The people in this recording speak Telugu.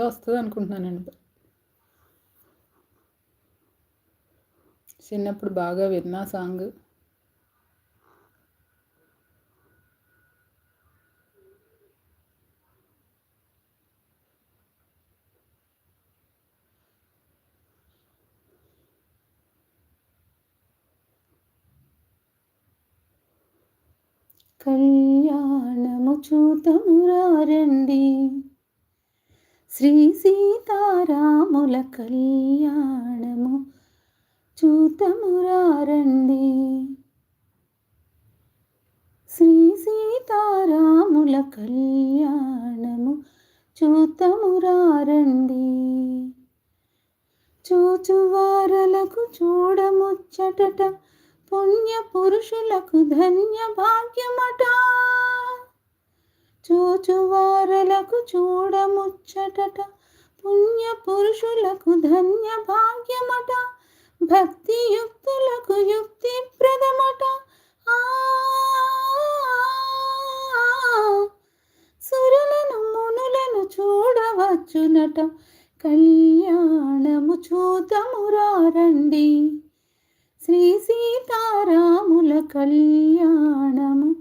వస్తుంది అనుకుంటున్నానండి. చిన్నప్పుడు బాగా విన్నా సాంగ్. కళ్యాణము చూతమురారండి, శ్రీ సీతారాముల కళ్యాణము చూతమురారండి, శ్రీ సీతారాముల కళ్యాణము చూతమురారండి. చూచువారలకు చూడముచ్చటట, పుణ్య పురుషులకు ధన్య భాగ్యమట. చూచువారలకు చూడముచ్చటట, పుణ్య పురుషులకు ధన్య భాగ్యమట. భక్తియుక్తులకు యుక్తి ప్రదమట. సురులను మునులను చూడవచ్చునట. కళ్యాణము చూతమురారండి, శ్రీ సీతారాముల కళ్యాణము